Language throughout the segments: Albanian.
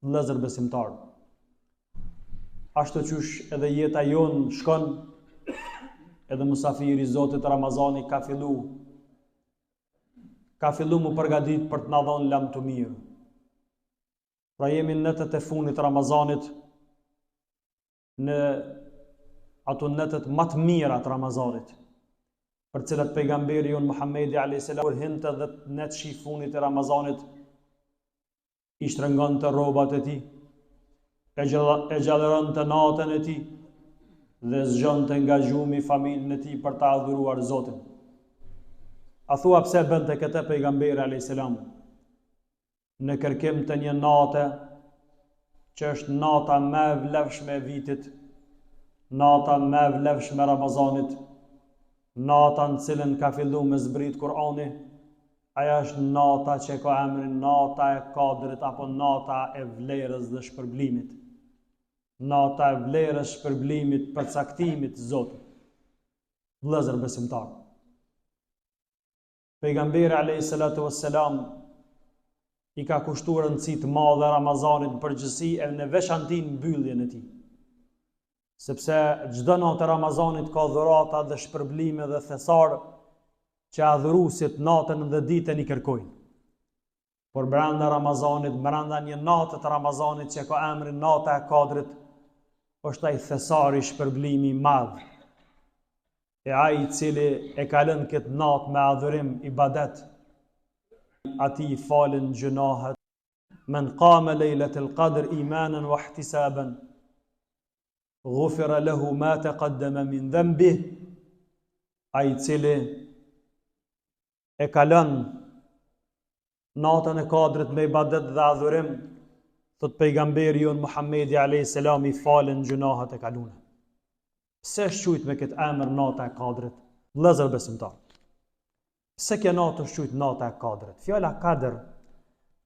vëllezër besimtar. Ashtu qysh edhe jeta jon shkon, edhe musafiri i Zotit Ramazani ka fillu mu përgatit për të na dhënë lam të mirë. Pra jemi në netët e funit Ramazanit, në ato netët më të mira të Ramazanit, për cilat pejgamberi jon Muhamedi a.s. kur hinte dhe net shi funit e Ramazanit, i shtrëngon të rrobat e tij, e gjallëron të natën e tij dhe zgjon të angazhumi familjen e tij për ta adhuruar Zotin. A thua pse bënte këtë pejgamberi a.s. në kërkim të një nate që është nata më e vlefshme e vitit, nata më e vlefshme e Ramazanit, nata në cilën ka filluar me zbrit Kur'ani. Aja është nata që ka emrin nata e kadrit apo nata e vlerës dhe shpërblimit. Nata e vlerës, shpërblimit, përcaktimit të Zotit. Vëllezër besimtar. Pejgamberi a.s. i ka kushtuar rëndësi të madhe Ramazanit në përgjithësi e në veçanti në mbylljen e tij. Sepse çdo natë e Ramazanit ka dhurata dhe shpërblime dhe thesar që adhuruesit natën dhe ditën i kërkojnë. Por brenda Ramazanit, brenda një natë të Ramazanit që ka emrin nata e kadrit, është ai thesari shpërblimi i madh. E ai i cili e ka lënë këtë natë me adhurim, ibadet, ati i falen gjunahet. Men qama lejlatul qadr imanan wa ihtisaban, ghufira lahu ma taqaddama min dhanbih. Ai i cili e kalon natën e kadrit me ibadet dhe adhurim, thot pejgamberi jon Muhamedi a.s. i falen gjunahet e kaluna. Pse është quajtur me këtë emër nata e kadrit? Vëllezër besimtar. Pse kjo natë është quajtur nata e kadrit? Fjala kadr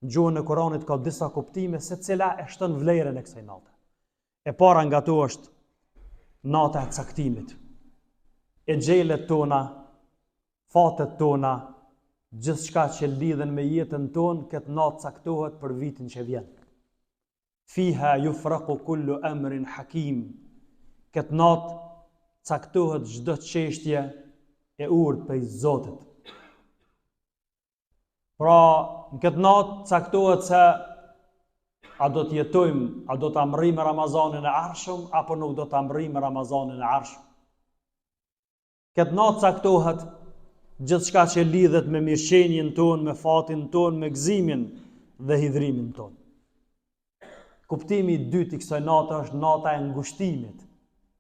në gjuhën e Kuranit ka disa kuptime se cila e shton vlerën e kësaj nate. E para nga to është nata e caktimit. E xhelet tona, fatet tona, gjithçka që lidhen me jetën tonë, këtë natë caktohet për vitin që vjen. Fiha yufraqu kullu amrin hakim. Këtë natë caktohet çdo çështje e urtë prej Zotit. Pra, në këtë natë caktohet se a do të jetojmë, a do të amrrijmë Ramazanin e ardhshëm apo nuk do të amrrijmë Ramazanin e ardhshëm. Këtë natë caktohet gjithçka që lidhet me mirëqenien tonë, me fatin tonë, me gëzimin dhe hidhrimin tonë. Kuptimi i dytë i kësaj nate është nata e ngushtimit.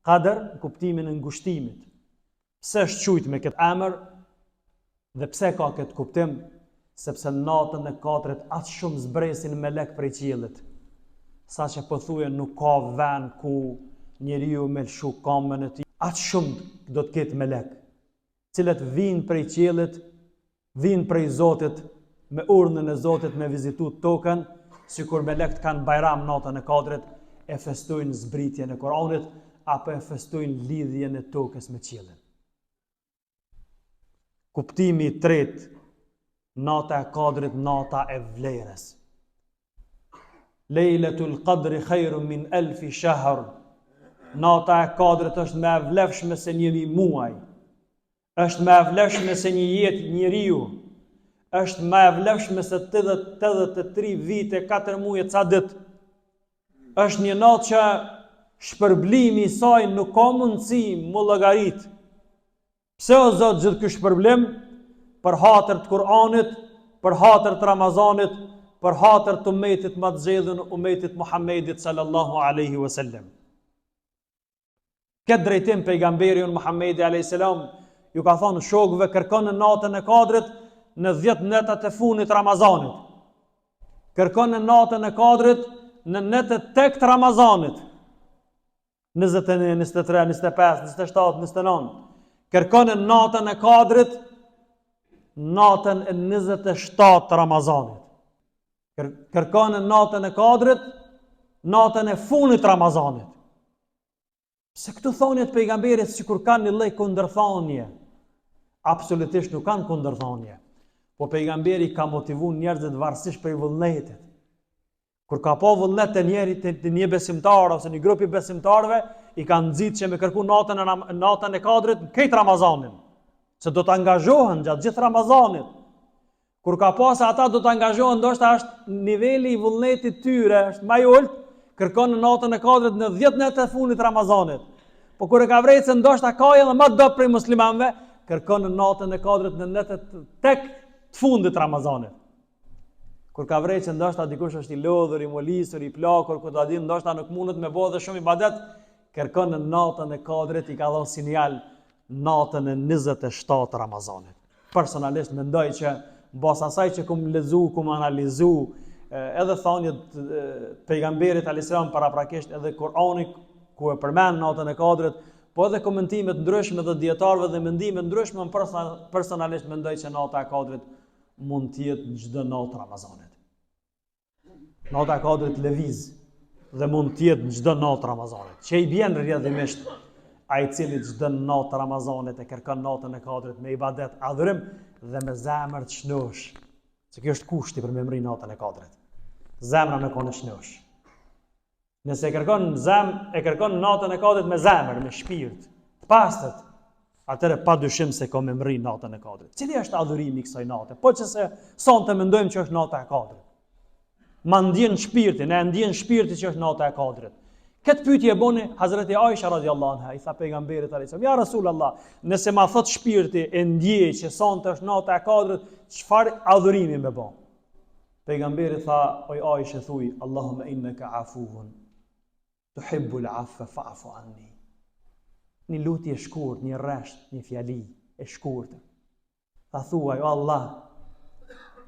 Qadr, kuptimin e ngushtimit. Pse është quajtur me këtë emër dhe pse ka këtë kuptim? Sepse natën e katërt aq shumë zbresin melek prej qiellit, saqë po thuhen nuk ka vend ku njeriu me lshu kamën e tij. Aq shumë do të ketë melek, cilët vinë prej qiellit, vinë prej Zotit, me urdhën e Zotit me vizitu tokën, sikur melekt kanë bajram natën e katërt, e festojnë zbritjen e Kuranit apo e festojnë lidhjen e tokës me qiellin. Kuptimi i tretë, nata e kadrit, nata e vlerës. Lejletul qadri khairun min alfi shahr. Nata e kadrit është më e vlefshme se një muaj. Është më e vlefshme se një jetë njeriu. Është më e vlefshme se 83 vite, 4 muaj, ca ditë. Është një natë që shpërblimi i saj nuk ka mundësi mu llogarit. Pse o Zot gjithë ky shpërblim? Për hatër të Kur'anit, për hatër të Ramazanit, për hatër të umetit më të zgjedhur, umetit Muhammedit sallallahu alaihi wasallam. Këtë drejtim pejgamberi Muhammedi alayhis salam ju ka thonë shokëve kërkoni natën e kadrit në 10 netat e fundit Ramazanit. Kërkoni natën e kadrit në netët tek të Ramazanit. 21, 23, 25, 27, 29. Kërkoni natën e kadrit natën e 27 të Ramazanit. Kërkoni natën e kadrit natën e fundit të Ramazanit. Se këtu thonjet pejgamberit sikur kanë një lloj kundërthanie. Absolutisht nuk kanë kundërthanie. Po pejgamberi ka motivuar njerëzit varësisht prej vullnetit. Kur ka pa vullnet të njerit të një besimtar ose një grupi besimtarve, i kanë nxitë që me kërku natën e Kadrit në këtë Ramazanin, se do të angazhohen gjatë gjithë Ramazanit. Kur ka pa se ata do të angazhohen, ndoshta është niveli i vullnetit tyre është më i ulët, kërkon në natën e Kadrit në 10 net e fundit Ramazanit. Po kur e ka vrejtë se ndoshta ka edhe më dobë prej muslimanëve, kërkon në natën e Kadrit në netet tek të fundit Ramazanit. Kur ka vrejtë që ndoshta dikush është i lodhur, i molisur, i plakur, kur ta din ndoshta nuk mundet me bëu dhe shumë ibadet, kërkon në natën e Kadrit, i ka dhënë sinjal natën e 27 Ramazanit. Personalisht mendoj që mbas asaj që kum lexu, kum analizu, edhe thonjët pejgamberit alayhiselam paraprakisht, edhe Kur'ani ku e përmend natën e Kadrit, po edhe komentimet ndryshme të dietarëve dhe mendimet ndryshme, personalisht mendoj që nata e Kadrit mund të jetë në çdo natë Ramazanit. Nata e Kadrit lëviz dhe mund të jetë në çdo natë Ramazanit. Që i bjen rrjedhimisht ai i cili çdo natë Ramazanit e kërkon natën e Kadrit me ibadet, adhurim dhe me zemër të shnosh. Se kjo është kushti për me mri natën e Kadrit. Zemra me konë shnosh. Nëse e kërkon natën e Kadrit me zemër, me shpirt, të pastët, atëre pa dyshim se ka me mri natën e Kadrit. Cili është adhurimi i kësaj nate? Po që se sonte mendojmë që është nata e Kadrit. Ma ndjen shpirtin, e ndjen shpirti që është nata e Kadrit. Këtë pyetje e boni Hazreti Aisha radhiyallahu anha, i tha pejgamberit alayhiselam: "Ja Rasulullah, nëse ma thot shpirti e ndjej që sonte është nata e Kadrit, çfarë adhurimi më bën?" Pejgamberi tha: "O Aisha, thuaj Allahumma innaka afuwun tuhibbul afwa fa'fu anni." Një lutje e shkurt, një rresht, një fjali e shkurt. Tha thuaj: "O Allah,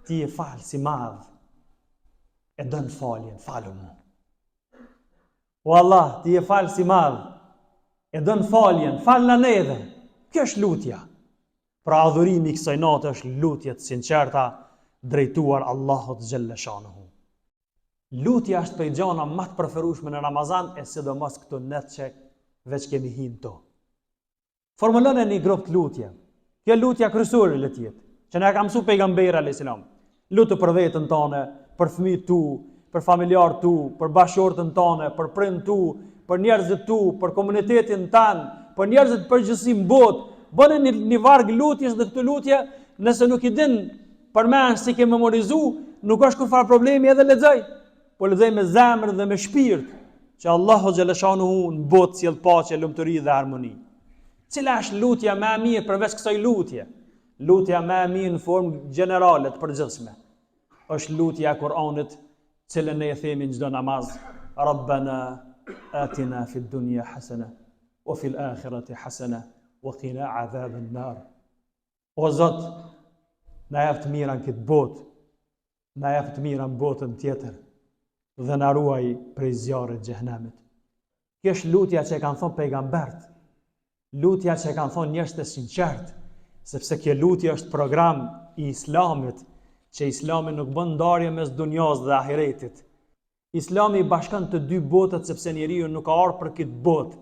ti e falës i madh, e dën faljen, falu mu. O Allah, ti e falës i madh, e dën faljen, falna neve." Kjo është lutja. Pra adhurimi i kësaj nate është lutje të sinqerta drejtuar Allahut xhalla shanuhu. Lutja është prej gjona më të preferueshme në Ramazan, e sidomos këto net që veç kemi hinë to. Formulon e një grup të lutje. Kjo lutja kryesore le të jetë, që na ka mësuar pejgamberi alayhiselam. Lutu për veten tënde, për fëmijët tu, për familjarët tu, për bashkëshortën tënde, për prindët tu, për njerëzit tu, për komunitetin tan, për njerëzit përgjithësi në botë. Bëni një varg lutjes dhe këtë lutje, nëse nuk i din përmend si ke memorizu, nuk është kurfar problemi, edhe lexoj. Po lexoj me zemër dhe me shpirt, që Allahu xhalla shanuhu në botë sjell paqe, lumturi dhe harmoni. Cila është lutja më e mirë përveç kësaj lutje? Lutja më e mirë në formë gjenerale të përgjithshme është lutja e Kur'anit, cilën ne e themi në çdo namaz: Rabbana atina fid dunya hasana wa fil akhirati hasana wa qina adhaban nar. O Zot, na jep të mira në këtë botë, na jep të mira në botën tjetër dhe na ruaj prej zjarrit të xhenemit. Kjo është lutja që e kanë thonë pejgambert. Lutja që e kanë thonë njerëz të sinqert, sepse kjo lutje është program i Islamit, që Islami nuk bën ndarje mes dunjas dhe ahiretit. Islami i bashkon të dy botët, sepse njeriu nuk ka ardhur për këtë botë.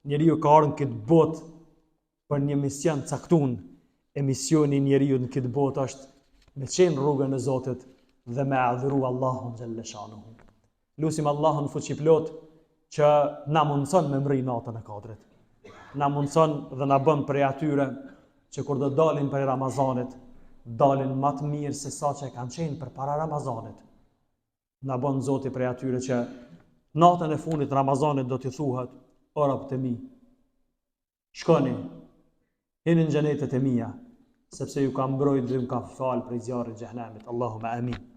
Njeriu ka ardhur në këtë botë për një mision të caktuar. E misioni i njeriu në këtë botë është me qenë rrugën e Zotit dhe me adhuru Allahun xhalla shanuhu. Lutim Allahun fuqiplot që na mundson me mri natën e Kadrit. Na mundson dhe na bën prej atyre që kur do dalin prej Ramazanit, dalin më të mirë se sa që kanë qenë përpara Ramazanit. Na bën Zoti prej atyre që natën e fundit Ramazanit do t'i thuhet: "O Rabb të mi, shkoni, hini në xhenetet e mia, sepse ju kam mbrojtur dhe ju kam falë prej zjarrit të xhenemit." Allahumma amin.